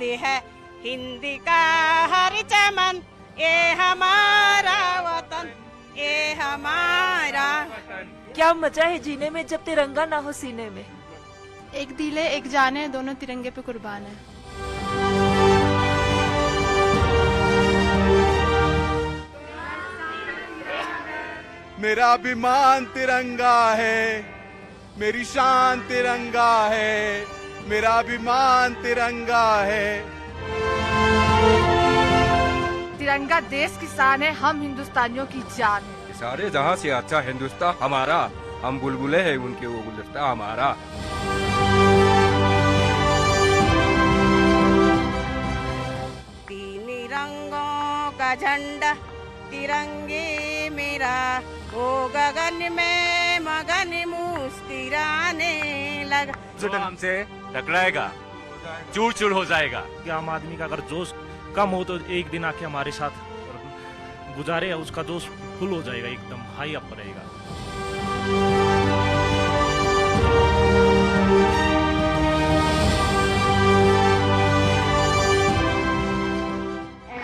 हिंदी है, हिंदी का हर चमन, ये हमारा वतन, ये हमारा। क्या मजा है जीने में जब तिरंगा ना हो सीने में। एक दिल है एक जान है, दोनों तिरंगे पे कुर्बान है। मेरा अभिमान तिरंगा है, मेरी शान तिरंगा है, मेरा अभिमान तिरंगा है। तिरंगा देश की शान है, हम हिंदुस्तानियों की जान है। सारे जहां से अच्छा हिंदुस्तान हमारा, हम बुलबुले हैं उनके, वो गुलदस्ता हमारा। तीन रंगों का झंडा तिरंगे मेरा, वो गगन में मगन मुस्कुराने लगा। जो हमसे टकराएगा चूर चूर हो जाएगा। कि आम आदमी का अगर जोश कम हो तो एक दिन आके हमारे साथ गुजारे, उसका जोश फुल हो जाएगा, एकदम हाई अप रहेगा।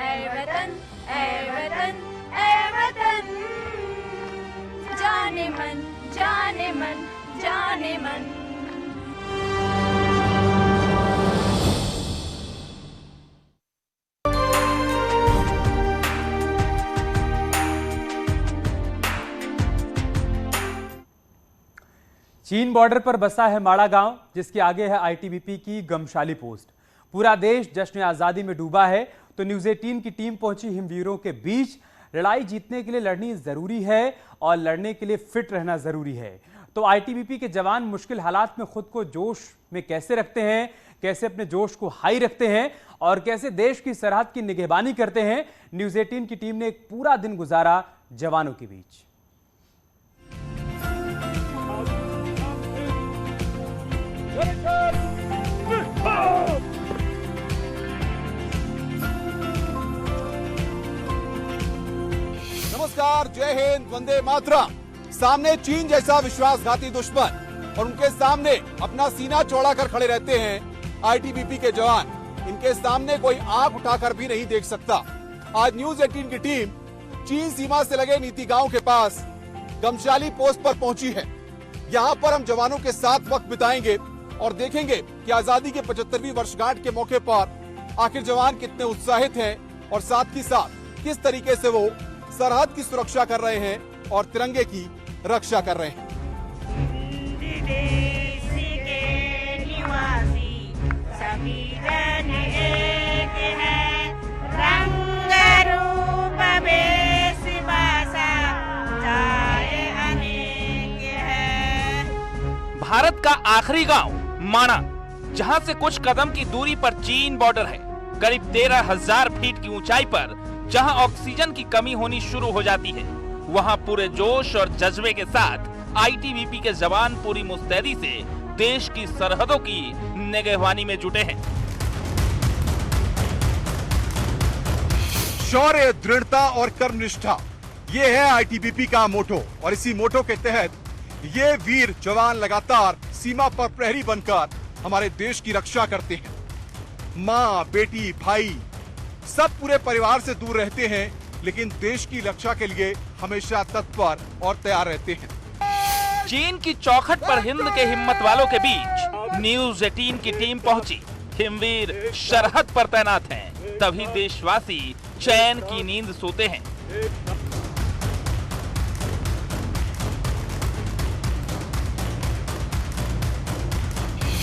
ऐ वतन, ऐ वतन, ऐ वतन, जाने मन, जाने मन, जाने मन। चीन बॉर्डर पर बसा है माड़ा गांव, जिसके आगे है आईटीबीपी की गमशाली पोस्ट। पूरा देश जश्न आज़ादी में डूबा है, तो न्यूज़ 18 की टीम पहुंची हिमवीरों के बीच। लड़ाई जीतने के लिए लड़नी जरूरी है और लड़ने के लिए फिट रहना जरूरी है। तो आईटीबीपी के जवान मुश्किल हालात में खुद को जोश में कैसे रखते हैं, कैसे अपने जोश को हाई रखते हैं और कैसे देश की सरहद की निगहबानी करते हैं, न्यूज़ 18 की टीम ने एक पूरा दिन गुजारा जवानों के बीच। नमस्कार, जय हिंद, वंदे मातरम। सामने चीन जैसा विश्वासघाती दुश्मन और उनके सामने अपना सीना चौड़ा कर खड़े रहते हैं आईटीबीपी के जवान। इनके सामने कोई आंख उठाकर भी नहीं देख सकता। आज न्यूज़ 18 की टीम चीन सीमा से लगे नीति गांव के पास गमशाली पोस्ट पर पहुंची है। यहाँ पर हम जवानों के साथ वक्त बिताएंगे और देखेंगे कि आजादी के 75वीं वर्षगांठ के मौके पर आखिर जवान कितने उत्साहित हैं और साथ ही साथ किस तरीके से वो सरहद की सुरक्षा कर रहे हैं और तिरंगे की रक्षा कर रहे हैं। भारत का आखिरी गांव माणा, जहां से कुछ कदम की दूरी पर चीन बॉर्डर है। करीब 13,000 फीट की ऊंचाई पर जहां ऑक्सीजन की कमी होनी शुरू हो जाती है, वहां पूरे जोश और जज्बे के साथ आईटीबीपी के जवान पूरी मुस्तैदी से देश की सरहदों की निगहबानी में जुटे हैं। शौर्य, दृढ़ता और कर्मनिष्ठा, ये है आईटीबीपी का मोटो और इसी मोटो के तहत ये वीर जवान लगातार सीमा पर प्रहरी बनकर हमारे देश की रक्षा करते हैं। माँ, बेटी, भाई सब पूरे परिवार से दूर रहते हैं, लेकिन देश की रक्षा के लिए हमेशा तत्पर और तैयार रहते हैं। चीन की चौखट पर हिंद के हिम्मत वालों के बीच न्यूज़ 18 की टीम पहुंची। हिमवीर सरहद पर तैनात हैं, तभी देशवासी चैन की नींद सोते हैं।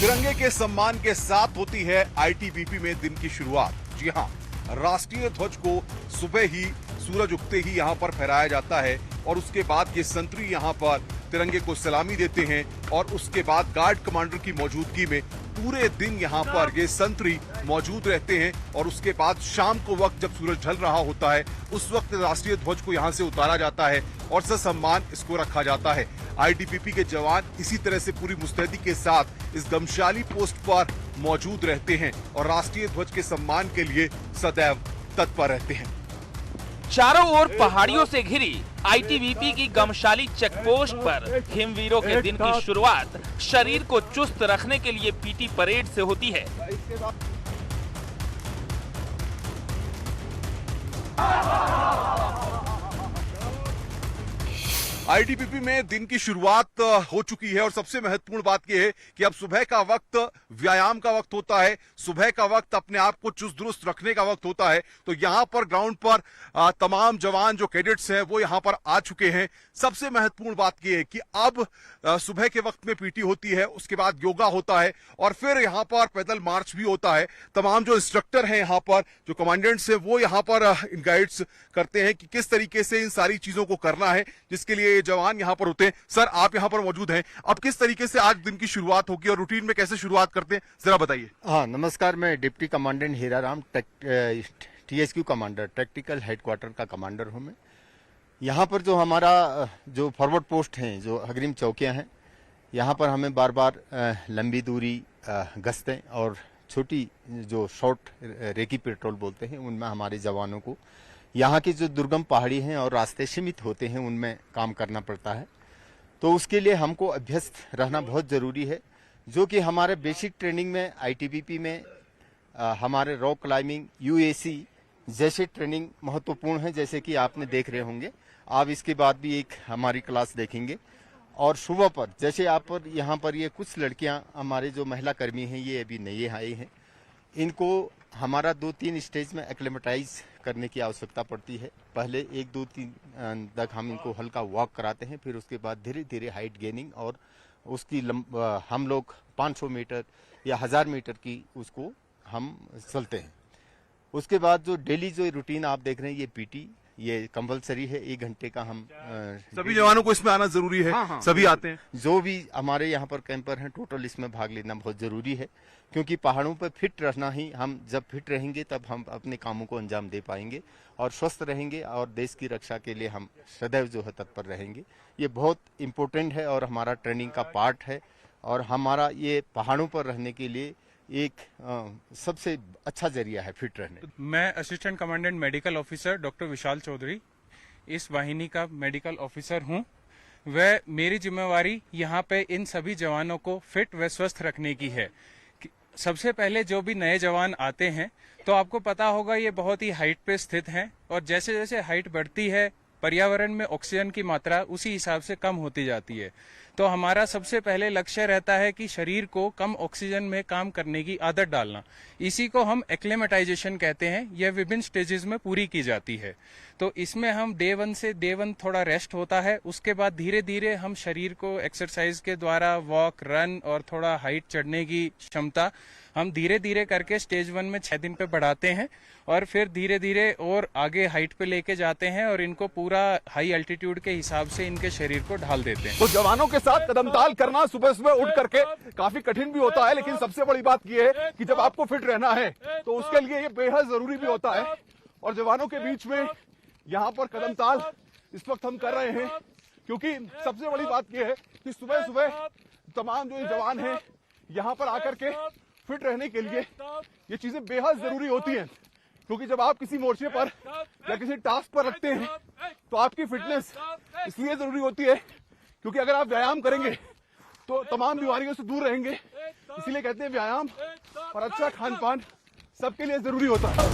तिरंगे के सम्मान के साथ होती है आईटीबीपी में दिन की शुरुआत। जी हाँ, राष्ट्रीय ध्वज को सुबह ही सूरज उगते ही यहाँ पर फहराया जाता है और उसके बाद ये संतरी यहाँ पर तिरंगे को सलामी देते हैं और उसके बाद गार्ड कमांडर की मौजूदगी में पूरे दिन यहाँ पर ये संतरी मौजूद रहते हैं और उसके बाद शाम को वक्त जब सूरज ढल रहा होता है उस वक्त राष्ट्रीय ध्वज को यहाँ से उतारा जाता है और ससम्मान इसको रखा जाता है। आईटीबीपी के जवान इसी तरह से पूरी मुस्तैदी के साथ इस गमशाली पोस्ट पर मौजूद रहते हैं और राष्ट्रीय ध्वज के सम्मान के लिए सदैव तत्पर रहते हैं। चारों ओर पहाड़ियों से घिरी आईटीबीपी की गमशाली चेकपोस्ट पर हिमवीरों के दिन की शुरुआत शरीर को चुस्त रखने के लिए पीटी परेड से होती है। आईटीबीपी में दिन की शुरुआत हो चुकी है और सबसे महत्वपूर्ण बात यह है कि अब सुबह का वक्त व्यायाम का वक्त होता है, सुबह का वक्त अपने आप को चुस्त दुरुस्त रखने का वक्त होता है। तो यहां पर ग्राउंड पर तमाम जवान जो कैडेट्स हैं वो यहां पर आ चुके हैं। सबसे महत्वपूर्ण बात यह है कि अब सुबह के वक्त में पीटी होती है, उसके बाद योगा होता है और फिर यहां पर पैदल मार्च भी होता है। तमाम जो इंस्ट्रक्टर हैं यहां पर, जो कमांडेंट्स हैं, वो यहां पर गाइड्स करते हैं कि किस तरीके से इन सारी चीजों को करना है, जिसके लिए जवान यहां पर होते हैं। सर, आप यहां पर मौजूद हैं, अब किस तरीके से आज दिन की शुरुआत होगी और रूटीन में कैसे शुरुआत करते हैं, जरा बताइए। हाँ, नमस्कार, मैं deputy commandant Hiraram, THQ commander, tactical headquarter का कमांडर हूं मैं। यहाँ पर जो हमारा जो फॉरवर्ड पोस्ट हैं, जो अग्रिम चौकियां हैं, यहाँ पर हमें बार बार लंबी दूरी गश्तें और छोटी जो शॉर्ट रेकी पेट्रोल बोलते हैं, उनमें हमारे जवानों को यहाँ की जो दुर्गम पहाड़ी हैं और रास्ते सीमित होते हैं, उनमें काम करना पड़ता है। तो उसके लिए हमको अभ्यस्त रहना बहुत ज़रूरी है, जो कि हमारे बेसिक ट्रेनिंग में आईटीबीपी में हमारे रॉक क्लाइंबिंग, UAC जैसे ट्रेनिंग महत्वपूर्ण है, जैसे कि आपने देख रहे होंगे। आप इसके बाद भी एक हमारी क्लास देखेंगे। और सुबह पर जैसे आप पर यहाँ पर ये कुछ लड़कियाँ, हमारे जो महिला कर्मी हैं, ये अभी नए आए हैं, इनको हमारा 2-3 स्टेज में एक्लेमेटाइज करने की आवश्यकता पड़ती है। पहले 1-2-3 तक हम इनको हल्का वॉक कराते हैं, फिर उसके बाद धीरे धीरे हाइट गेनिंग और उसकी हम लोग 500 मीटर या 1000 मीटर की उसको हम चलते हैं। उसके बाद जो डेली जो रूटीन आप देख रहे हैं, ये पीटी, ये कंपलसरी है। 1 घंटे का हम सभी जवानों को इसमें आना जरूरी है। हाँ, सभी आते हैं। जो भी हमारे यहाँ पर कैंपर हैं, टोटल इसमें भाग लेना बहुत जरूरी है, क्योंकि पहाड़ों पर फिट रहना ही, हम जब फिट रहेंगे तब हम अपने कामों को अंजाम दे पाएंगे और स्वस्थ रहेंगे और देश की रक्षा के लिए हम सदैव जो है तत्पर रहेंगे। ये बहुत इम्पोर्टेंट है और हमारा ट्रेनिंग का पार्ट है और हमारा ये पहाड़ों पर रहने के लिए एक सबसे अच्छा जरिया है फिट रहने। मैं assistant commandant medical officer doctor Vishal Chaudhary इस वाहिनी का मेडिकल ऑफिसर हूं। वह मेरी जिम्मेवारी यहाँ पे इन सभी जवानों को फिट व स्वस्थ रखने की है। सबसे पहले जो भी नए जवान आते हैं, तो आपको पता होगा ये बहुत ही हाइट पे स्थित हैं और जैसे जैसे हाइट बढ़ती है, पर्यावरण में ऑक्सीजन की मात्रा उसी हिसाब से कम होती जाती है। तो हमारा सबसे पहले लक्ष्य रहता है कि शरीर को कम ऑक्सीजन में काम करने की आदत डालना। इसी को हम एक्लेमेटाइजेशन कहते हैं। यह विभिन्न स्टेजेस में पूरी की जाती है। तो इसमें हम डे 1 से डे 1 थोड़ा रेस्ट होता है, उसके बाद धीरे धीरे हम शरीर को एक्सरसाइज के द्वारा वॉक, रन और थोड़ा हाइट चढ़ने की क्षमता हम धीरे धीरे करके स्टेज 1 में 6 दिन पे बढ़ाते हैं और फिर धीरे धीरे और आगे हाइट पे लेके जाते हैं और इनको पूरा हाई एल्टीट्यूड के हिसाब से इनके शरीर को ढाल देते हैं। तो जवानों के साथ कदमताल करना सुबह सुबह उठ करके काफी कठिन भी होता है, लेकिन सबसे बड़ी बात यह है कि जब आपको फिट रहना है तो उसके लिए ये बेहद जरूरी भी होता है। और जवानों के बीच में यहाँ पर कदमताल इस वक्त हम कर रहे हैं, क्योंकि सबसे बड़ी बात यह है कि सुबह सुबह तमाम जो जवान हैं यहाँ पर आकर के फिट रहने के लिए ये चीजें बेहद जरूरी होती हैं, क्योंकि जब आप किसी मोर्चे पर या किसी टास्क पर लगते हैं तो आपकी फिटनेस इसलिए जरूरी होती है क्योंकि अगर आप व्यायाम करेंगे तो तमाम बीमारियों से दूर रहेंगे। इसीलिए कहते हैं व्यायाम और अच्छा खान पान सबके लिए जरूरी होता है।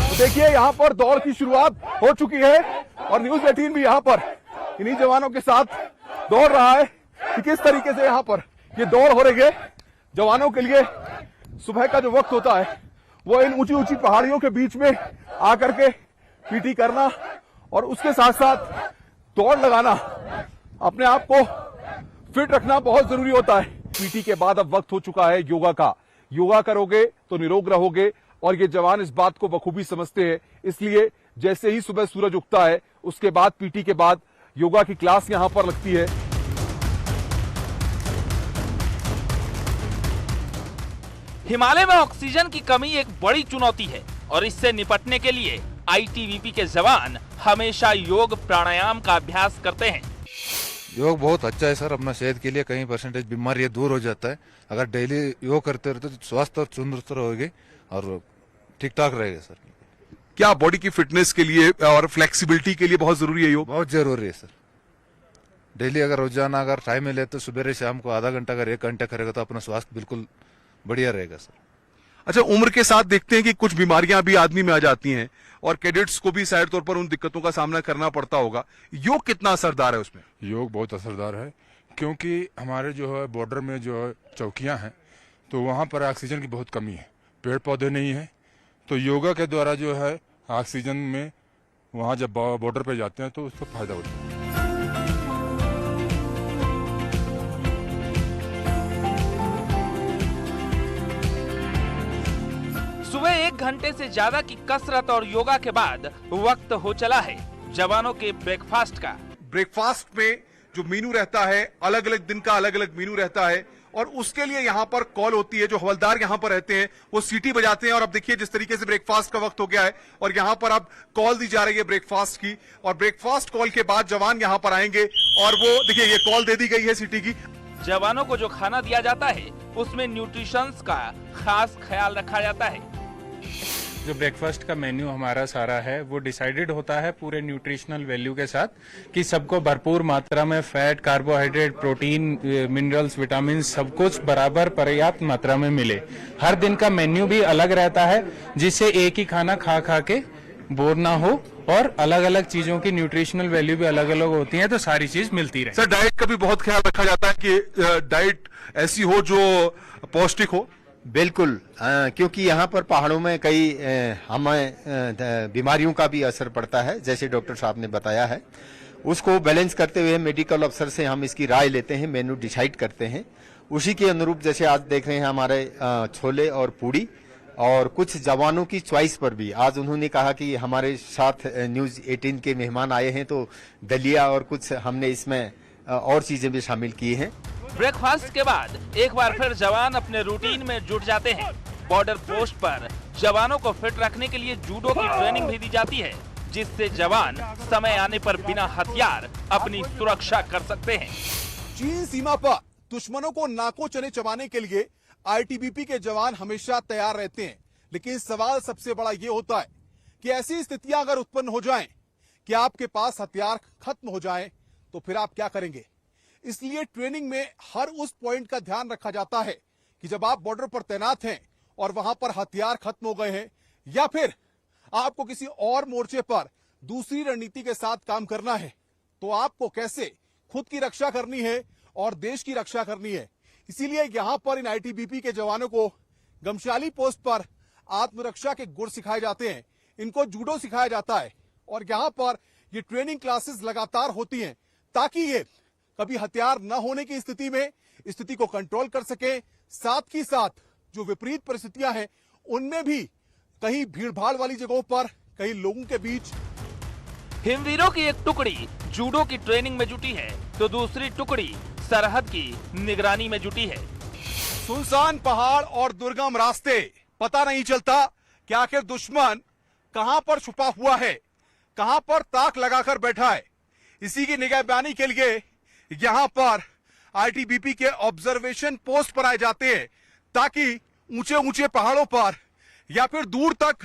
तो देखिए यहाँ पर दौड़ की शुरुआत हो चुकी है और न्यूज़ 18 भी यहाँ पर इन्हीं जवानों के साथ दौड़ रहा है कि किस तरीके से यहाँ पर ये दौड़ हो रही है। जवानों के लिए सुबह का जो वक्त होता है वो इन ऊंची ऊंची पहाड़ियों के बीच में आकर के पीटी करना और उसके साथ साथ दौड़ लगाना, अपने आप को फिट रखना बहुत जरूरी होता है। पीटी के बाद अब वक्त हो चुका है योगा का। योगा करोगे तो निरोग रहोगे और ये जवान इस बात को बखूबी समझते हैं। इसलिए जैसे ही सुबह सूरज उगता है उसके बाद पीटी के बाद योगा की क्लास यहां पर लगती है। हिमालय में ऑक्सीजन की कमी एक बड़ी चुनौती है और इससे निपटने के लिए आईटीबीपी के जवान हमेशा योग प्राणायाम का अभ्यास करते हैं। योग बहुत अच्छा है सर, अपना सेहत के लिए कई % बीमारी दूर हो जाता है। अगर डेली योग करते रहते तो स्वास्थ्य और तंदुरुस्त रहोगे और ठीक ठाक रहेगा सर। क्या बॉडी की फिटनेस के लिए और फ्लेक्सिबिलिटी के लिए बहुत जरूरी है योग? बहुत जरूरी है सर। डेली अगर रोजाना अगर टाइम मिले तो सुबह शाम को आधा घंटा अगर 1 घंटा करेगा तो अपना स्वास्थ्य बिल्कुल बढ़िया रहेगा सर। अच्छा, उम्र के साथ देखते हैं कि कुछ बीमारियां भी आदमी में आ जाती हैं और कैडेट्स को भी शायद तौर पर उन दिक्कतों का सामना करना पड़ता होगा। योग कितना असरदार है उसमें? योग बहुत असरदार है, क्योंकि हमारे जो है बॉर्डर में जो है चौकियां हैं, तो वहाँ पर ऑक्सीजन की बहुत कमी है, पेड़ पौधे नहीं है। तो योगा के द्वारा जो है ऑक्सीजन में वहाँ जब बॉर्डर पे जाते हैं तो उसको फायदा होता है। सुबह 1 घंटे से ज्यादा की कसरत और योगा के बाद वक्त हो चला है जवानों के ब्रेकफास्ट का। ब्रेकफास्ट में जो मेनू रहता है, अलग अलग दिन का अलग अलग मेनू रहता है और उसके लिए यहाँ पर कॉल होती है। जो हवलदार यहाँ पर रहते हैं वो सीटी बजाते हैं और अब देखिए जिस तरीके से ब्रेकफास्ट का वक्त हो गया है और यहाँ पर अब कॉल दी जा रही है ब्रेकफास्ट की, और ब्रेकफास्ट कॉल के बाद जवान यहाँ पर आएंगे और वो देखिए ये कॉल दे दी गई है सीटी की। जवानों को जो खाना दिया जाता है उसमें न्यूट्रिशंस का खास ख्याल रखा जाता है। जो ब्रेकफास्ट का मेन्यू हमारा सारा है वो डिसाइडेड होता है पूरे न्यूट्रिशनल वैल्यू के साथ कि सबको भरपूर मात्रा में fat, carbohydrate, protein, minerals, vitamin सब कुछ बराबर पर्याप्त मात्रा में मिले। हर दिन का मेन्यू भी अलग रहता है जिससे एक ही खाना खा खा के बोर ना हो और अलग अलग चीजों की न्यूट्रिशनल वैल्यू भी अलग अलग होती है, तो सारी चीज मिलती रहे। सर, डाइट का भी बहुत ख्याल रखा जाता है कि डाइट ऐसी हो जो पौष्टिक हो। बिल्कुल, क्योंकि यहाँ पर पहाड़ों में कई हमें बीमारियों का भी असर पड़ता है, जैसे डॉक्टर साहब ने बताया है। उसको बैलेंस करते हुए मेडिकल अफसर से हम इसकी राय लेते हैं, मेनू डिसाइड करते हैं। उसी के अनुरूप जैसे आज देख रहे हैं हमारे छोले और पूड़ी, और कुछ जवानों की चॉइस पर भी आज उन्होंने कहा कि हमारे साथ न्यूज 18 के मेहमान आए हैं तो दलिया और कुछ हमने इसमें और चीजें भी शामिल की हैं। ब्रेकफास्ट के बाद एक बार फिर जवान अपने रूटीन में जुट जाते हैं। बॉर्डर पोस्ट पर जवानों को फिट रखने के लिए जूडो की ट्रेनिंग भी दी जाती है, जिससे जवान समय आने पर बिना हथियार अपनी सुरक्षा कर सकते हैं। चीन सीमा पर दुश्मनों को नाको चने चबाने के लिए आईटीबीपी के जवान हमेशा तैयार रहते हैं, लेकिन सवाल सबसे बड़ा ये होता है कि ऐसी स्थितियां अगर उत्पन्न हो जाएं कि आपके पास हथियार खत्म हो जाएं, तो फिर आप क्या करेंगे। इसलिए ट्रेनिंग में हर उस पॉइंट का ध्यान रखा जाता है कि जब आप बॉर्डर पर तैनात हैं और वहां पर हथियार खत्म हो गए हैं या फिर आपको किसी और मोर्चे पर दूसरी रणनीति के साथ काम करना है, तो आपको कैसे खुद की रक्षा करनी है और देश की रक्षा करनी है। इसीलिए यहां पर इन आईटीबीपी के जवानों को गमशाली पोस्ट पर आत्मरक्षा के गुर सिखाए जाते हैं, इनको जूडो सिखाया जाता है और यहां पर ये ट्रेनिंग क्लासेस लगातार होती हैं ताकि ये कभी हथियार न होने की स्थिति में स्थिति को कंट्रोल कर सके। साथ ही साथ जो विपरीत परिस्थितियां हैं उनमें भी कहीं भीड़भाड़ वाली जगहों पर, कहीं लोगों के बीच। हिमवीरों की एक टुकड़ी जूडो की ट्रेनिंग में जुटी है तो दूसरी टुकड़ी सरहद की निगरानी में जुटी है। सुनसान पहाड़ और दुर्गम रास्ते, पता नहीं चलता कि आखिर दुश्मन कहां पर छुपा हुआ है, कहां पर ताक लगाकर बैठा है। इसी की निगहबानी के लिए यहां पर आईटीबीपी के ऑब्जर्वेशन पोस्ट पर आए जाते हैं ताकि ऊंचे ऊंचे पहाड़ों पर या फिर दूर तक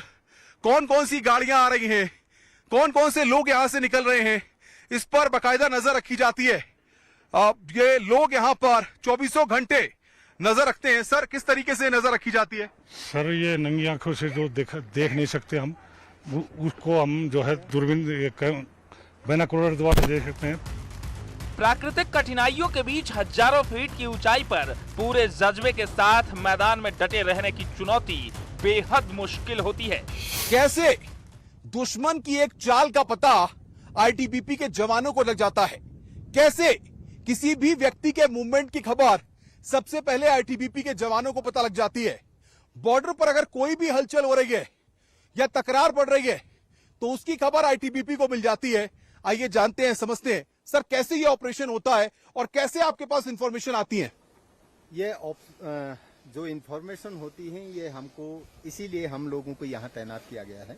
कौन कौन सी गाड़ियां आ रही हैं, कौन कौन से लोग यहां से निकल रहे हैं, इस पर बाकायदा नजर रखी जाती है। ये लोग यहाँ पर 24 घंटे नजर रखते हैं। सर, किस तरीके से नजर रखी जाती है? सर, ये नंगी आंखों से जो देख नहीं सकते हम, उसको हम जो है दूरबीन बाइनोकुलर द्वारा देख सकते हैं। प्राकृतिक कठिनाइयों के बीच हजारों फीट की ऊंचाई पर पूरे जज्बे के साथ मैदान में डटे रहने की चुनौती बेहद मुश्किल होती है। कैसे दुश्मन की एक चाल का पता आईटीबीपी के जवानों को लग जाता है, कैसे किसी भी व्यक्ति के मूवमेंट की खबर सबसे पहले आईटीबीपी के जवानों को पता लग जाती है। बॉर्डर पर अगर कोई भी हलचल हो रही है या तकरार बढ़ रही है तो उसकी खबर आईटीबीपी को मिल जाती है। आइए जानते हैं, समझते हैं सर कैसे ये ऑपरेशन होता है और कैसे आपके पास इंफॉर्मेशन आती है। ये जो इंफॉर्मेशन होती है ये हमको इसीलिए हम लोगों को यहाँ तैनात किया गया है।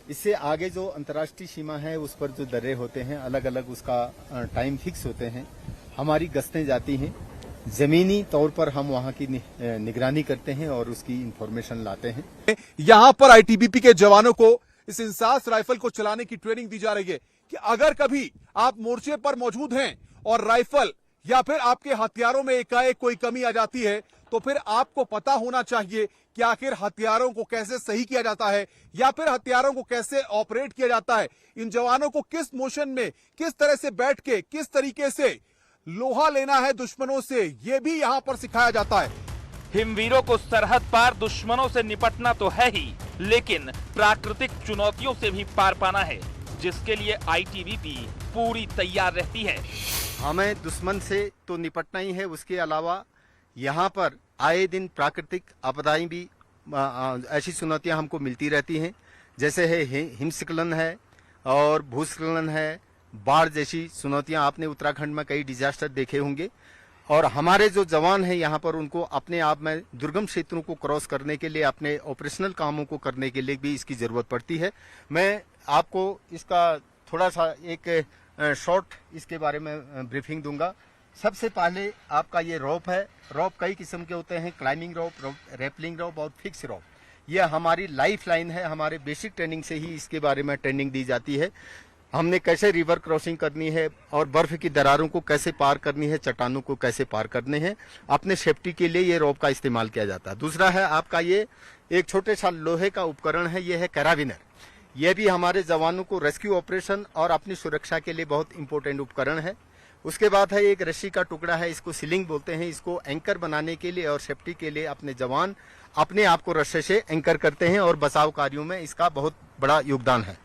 इससे आगे जो अंतर्राष्ट्रीय सीमा है उस पर जो दर्रे होते हैं अलग अलग उसका टाइम फिक्स होते हैं, हमारी गश्तें जाती हैं, जमीनी तौर पर हम वहाँ की निगरानी करते हैं और उसकी इंफॉर्मेशन लाते हैं। यहाँ पर आईटीबीपी के जवानों को इस इंसास राइफल को चलाने की ट्रेनिंग दी जा रही है कि अगर कभी आप मोर्चे पर मौजूद हैं और राइफल या फिर आपके हथियारों में एकाएक कोई कमी आ जाती है तो फिर आपको पता होना चाहिए कि आखिर हथियारों को कैसे सही किया जाता है या फिर हथियारों को कैसे ऑपरेट किया जाता है। इन जवानों को किस मोशन में, किस तरह से बैठ के, किस तरीके से लोहा लेना है दुश्मनों से, ये भी यहाँ पर सिखाया जाता है। हिमवीरों को सरहद पार दुश्मनों से निपटना तो है ही, लेकिन प्राकृतिक चुनौतियों से भी पार पाना है, जिसके लिए आईटीबीपी पूरी तैयार रहती है। हमें दुश्मन से तो निपटना ही है, उसके अलावा यहाँ पर आए दिन प्राकृतिक आपदाएं भी ऐसी चुनौतियां हमको मिलती रहती हैं, जैसे है हिमस्खलन है और भूस्खलन है, बाढ़ जैसी चुनौतियां। आपने उत्तराखंड में कई डिजास्टर देखे होंगे और हमारे जो जवान हैं यहाँ पर उनको अपने आप में दुर्गम क्षेत्रों को क्रॉस करने के लिए, अपने ऑपरेशनल कामों को करने के लिए भी इसकी जरूरत पड़ती है। मैं आपको इसका थोड़ा सा एक शॉर्ट इसके बारे में ब्रीफिंग दूंगा। सबसे पहले आपका ये रोप है। रोप कई किस्म के होते हैं, क्लाइंबिंग रोप, रैपलिंग रोप और फिक्स रोप। ये हमारी लाइफ लाइन है। हमारे बेसिक ट्रेनिंग से ही इसके बारे में ट्रेनिंग दी जाती है। हमने कैसे रिवर क्रॉसिंग करनी है और बर्फ की दरारों को कैसे पार करनी है, चट्टानों को कैसे पार करने हैं, अपने सेफ्टी के लिए ये रोप का इस्तेमाल किया जाता है। दूसरा है आपका ये एक छोटे सा लोहे का उपकरण है, ये है कैराबिनर। ये भी हमारे जवानों को रेस्क्यू ऑपरेशन और अपनी सुरक्षा के लिए बहुत इंपॉर्टेंट उपकरण है। उसके बाद है एक रस्सी का टुकड़ा है, इसको सीलिंग बोलते हैं। इसको एंकर बनाने के लिए और सेफ्टी के लिए अपने जवान अपने आप को रस्से से एंकर करते हैं और बचाव कार्यों में इसका बहुत बड़ा योगदान है।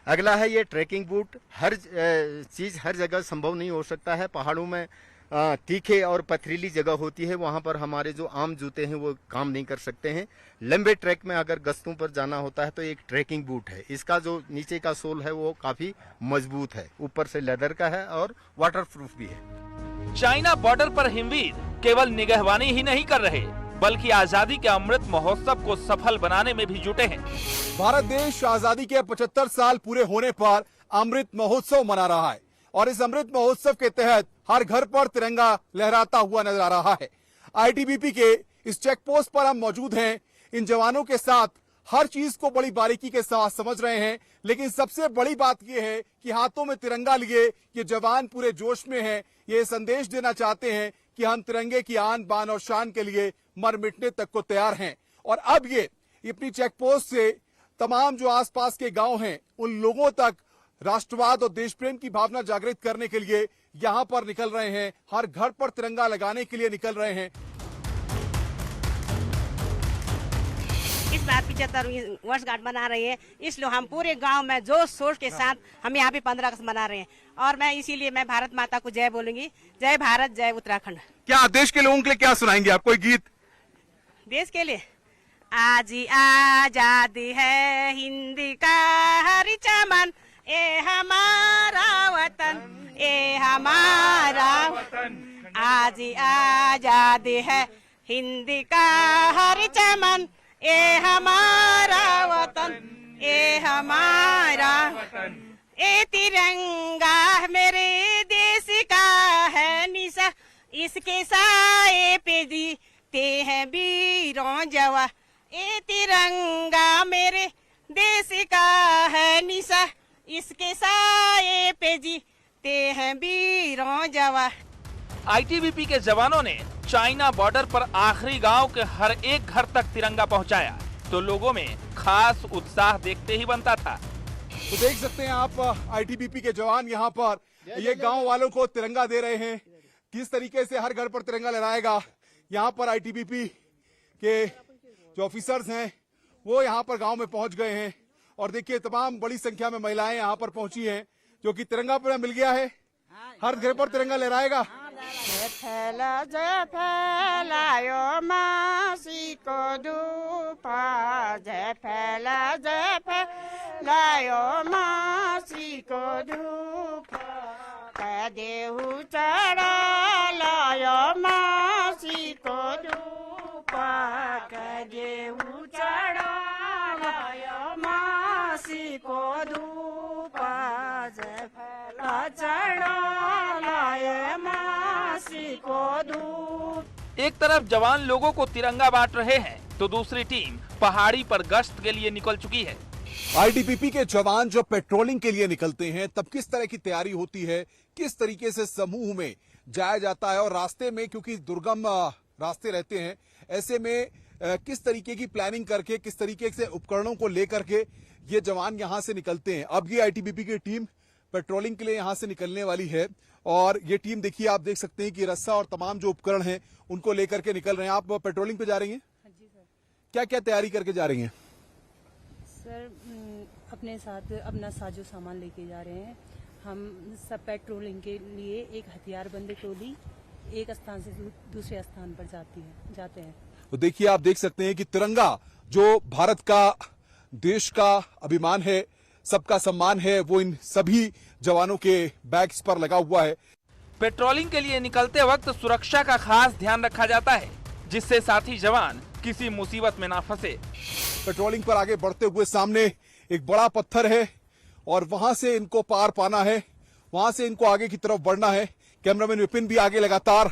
अगला है ये ट्रैकिंग बूट। हर चीज हर जगह संभव नहीं हो सकता है। पहाड़ों में तीखे और पथरीली जगह होती है, वहां पर हमारे जो आम जूते हैं वो काम नहीं कर सकते हैं। लंबे ट्रैक में अगर गश्तों पर जाना होता है तो एक ट्रैकिंग बूट है। इसका जो नीचे का सोल है वो काफी मजबूत है, ऊपर से लेदर का है और वाटरप्रूफ भी है। चाइना बॉर्डर पर हिमवीर केवल निगहबानी ही नहीं कर रहे, बल्कि आजादी के अमृत महोत्सव को सफल बनाने में भी जुटे हैं। भारत देश आजादी के 75 साल पूरे होने पर अमृत महोत्सव मना रहा है और इस अमृत महोत्सव के तहत हर घर पर तिरंगा लहराता हुआ नजर आ रहा है। आईटीबीपी के इस चेक पोस्ट पर हम मौजूद हैं। इन जवानों के साथ हर चीज को बड़ी बारीकी के साथ समझ रहे हैं, लेकिन सबसे बड़ी बात यह है कि हाथों में तिरंगा लिए ये जवान पूरे जोश में हैं। ये संदेश देना चाहते हैं कि हम तिरंगे की आन बान और शान के लिए मर मिटने तक को तैयार हैं। और अब ये अपनी चेक पोस्ट से तमाम जो आसपास के गांव हैं उन लोगों तक राष्ट्रवाद और देश प्रेम की भावना जागृत करने के लिए यहां पर निकल रहे हैं। हर घर पर तिरंगा लगाने के लिए निकल रहे हैं। इस बार 75 वर्षगांठ मना रहे हैं, इसलिए हम पूरे गांव में जोश शोर के साथ हम यहाँ पे 15 अगस्त मना रहे हैं। और मैं इसीलिए मैं भारत माता को जय बोलूंगी। जय भारत, जय उत्तराखंड। क्या देश के लोगों के लिए क्या सुनाएंगे आप, कोई गीत? देश के लिए आज आजादी है हिंद का हर चमन, ए हमारा वतन, ए हमारा वतन। आज आजादी है हिंद का हर चमन, ए हमारा वतन, ए हमारा वतन। ए तिरंगा मेरे देश का है निशा, इसके साए पे जीते हैं वीरों जवा। ए तिरंगा मेरे देश का है निशा, इसके साए पे जीते हैं वीरों जवा। आईटीबीपी के जवानों ने चाइना बॉर्डर पर आखिरी गांव के हर एक घर तक तिरंगा पहुंचाया, तो लोगों में खास उत्साह देखते ही बनता था। तो देख सकते हैं आप आईटीबीपी के जवान यहाँ पर ये गांव वालों को तिरंगा दे रहे हैं। किस तरीके से हर घर पर तिरंगा लहराएगा। यहाँ पर आईटीबीपी के जो ऑफिसर्स हैं वो यहाँ पर गांव में पहुंच गए हैं और देखिए तमाम बड़ी संख्या में महिलाएं यहाँ पर पहुंची हैं, जो कि तिरंगा पूरा मिल गया है। हर घर पर तिरंगा लहराएगा। जय फैलायो मासी को धूपा, जय फैलायो मासी को धूपा, कदेहु चढ़ा लायो मासी को धूपा, कदेहु चढ़ा लायो मासी को धूपा, जय फैला चढ़ा लायो मासी को धूप। एक तरफ जवान लोगों को तिरंगा बांट रहे हैं, तो दूसरी टीम पहाड़ी पर गश्त के लिए निकल चुकी है। आईटीबीपी के जवान जब पेट्रोलिंग के लिए निकलते हैं तब किस तरह की तैयारी होती है, किस तरीके से समूह में जाया जाता है और रास्ते में क्योंकि दुर्गम रास्ते रहते हैं, ऐसे में किस तरीके की प्लानिंग करके, किस तरीके से उपकरणों को लेकर के ये जवान यहां से निकलते हैं। अब ये आईटीबीपी की टीम पेट्रोलिंग के लिए यहां से निकलने वाली है और ये टीम देखिए, आप देख सकते हैं कि रस्सा और तमाम जो उपकरण हैं उनको लेकर के निकल रहे हैं। आप पेट्रोलिंग पे जा रही हैं? जी सर। क्या क्या तैयारी करके जा रही हैं? सर अपने साथ अपना साजो सामान लेके जा रहे हैं। हम सब पेट्रोलिंग के लिए एक हथियारबंद टोली एक स्थान से दूसरे स्थान पर जाते हैं। तो देखिए, आप देख सकते हैं कि तिरंगा जो भारत का, देश का अभिमान है, सबका सम्मान है, वो इन सभी जवानों के बैग्स पर लगा हुआ है। पेट्रोलिंग के लिए निकलते वक्त सुरक्षा का खास ध्यान रखा जाता है, जिससे साथी जवान किसी मुसीबत में ना फंसे। पेट्रोलिंग पर आगे बढ़ते हुए सामने एक बड़ा पत्थर है और वहां से इनको पार पाना है, वहां से इनको आगे की तरफ बढ़ना है। कैमरामैन विपिन भी आगे लगातार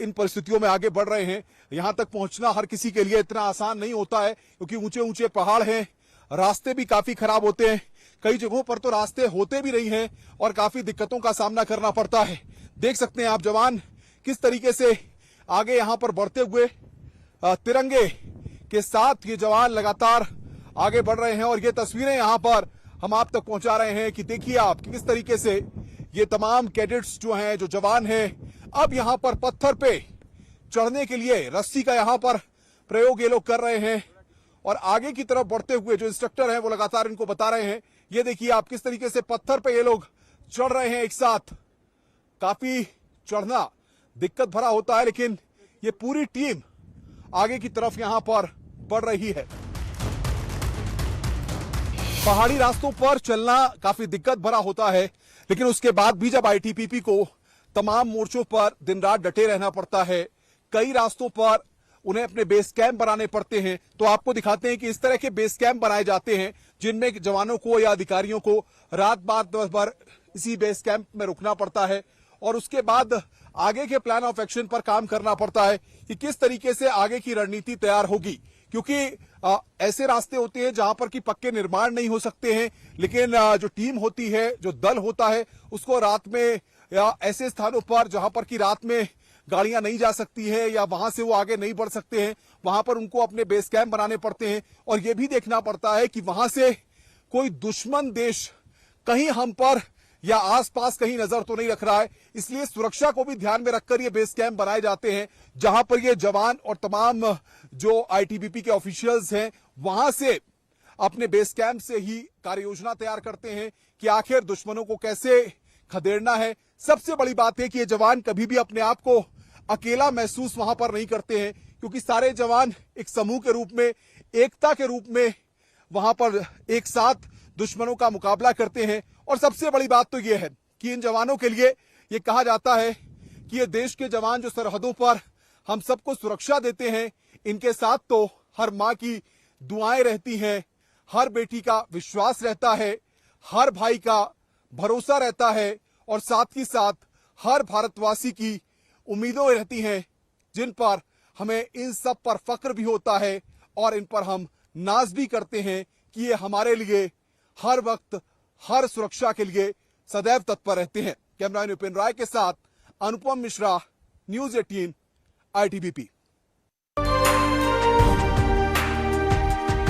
इन परिस्थितियों में आगे बढ़ रहे हैं। यहां तक पहुंचना हर किसी के लिए इतना आसान नहीं होता है, क्योंकि ऊंचे ऊंचे पहाड़ हैं, रास्ते भी काफी खराब होते हैं, कई जगहों पर तो रास्ते होते भी नहीं हैं और काफी दिक्कतों का सामना करना पड़ता है। देख सकते हैं आप जवान किस तरीके से आगे यहां पर बढ़ते हुए तिरंगे के साथ ये जवान लगातार आगे बढ़ रहे हैं और ये तस्वीरें यहां पर हम आप तक पहुंचा रहे हैं कि देखिए आप कि किस तरीके से ये तमाम कैडेट्स जो हैं, जो जवान हैं, अब यहां पर पत्थर पे चढ़ने के लिए रस्सी का यहां पर प्रयोग ये लोग कर रहे हैं और आगे की तरफ बढ़ते हुए जो इंस्ट्रक्टर हैं वो लगातार इनको बता रहे हैं। ये देखिए आप किस तरीके से पत्थर पे ये लोग चढ़ रहे हैं एक साथ। काफी चढ़ना दिक्कत भरा होता है, लेकिन ये पूरी टीम आगे की तरफ यहां पर बढ़ रही है। पहाड़ी रास्तों पर चलना काफी दिक्कत भरा होता है, लेकिन उसके बाद भी जब आईटीबीपी को तमाम मोर्चों पर दिन रात डटे रहना पड़ता है, कई रास्तों पर उन्हें अपने बेस कैंप बनाने पड़ते हैं, तो आपको दिखाते हैं कि इस तरह के बेस कैंप बनाए जाते हैं जिनमें जवानों को या अधिकारियों को रात भर इसी बेस कैंप में रुकना पड़ता है और उसके बाद आगे के प्लान ऑफ एक्शन पर काम करना पड़ता है कि किस तरीके से आगे की रणनीति तैयार होगी, क्योंकि ऐसे रास्ते होते हैं जहां पर कि पक्के निर्माण नहीं हो सकते हैं, लेकिन जो टीम होती है, जो दल होता है, उसको रात में या ऐसे स्थानों पर जहां पर कि रात में गाड़ियां नहीं जा सकती है या वहां से वो आगे नहीं बढ़ सकते हैं, वहां पर उनको अपने बेस कैंप बनाने पड़ते हैं और ये भी देखना पड़ता है कि वहां से कोई दुश्मन देश कहीं हम पर या आसपास कहीं नजर तो नहीं रख रहा है। इसलिए सुरक्षा को भी ध्यान में रखकर ये बेस कैंप बनाए जाते हैं, जहां पर ये जवान और तमाम जो आईटीबीपी के ऑफिशियल्स हैं वहां से अपने बेस कैंप से ही कार्य योजना तैयार करते हैं कि आखिर दुश्मनों को कैसे खदेड़ना है। सबसे बड़ी बात है कि ये जवान कभी भी अपने आप को अकेला महसूस वहां पर नहीं करते हैं, क्योंकि सारे जवान एक समूह के रूप में, एकता के रूप में वहां पर एक साथ दुश्मनों का मुकाबला करते हैं। और सबसे बड़ी बात तो यह है कि इन जवानों के लिए ये कहा जाता है कि ये देश के जवान जो सरहदों पर हम सबको सुरक्षा देते हैं, इनके साथ तो हर माँ की दुआएं रहती हैं, हर बेटी का विश्वास रहता है, हर भाई का भरोसा रहता है और साथ ही साथ हर भारतवासी की उम्मीदें रहती हैं, जिन पर हमें इन सब पर फक्र भी होता है और इन पर हम नाज भी करते हैं कि ये हमारे लिए हर वक्त, हर सुरक्षा के लिए सदैव तत्पर रहते हैं। कैमरामैन विपिन राय के साथ अनुपम मिश्रा, न्यूज़ 18 आईटीबीपी।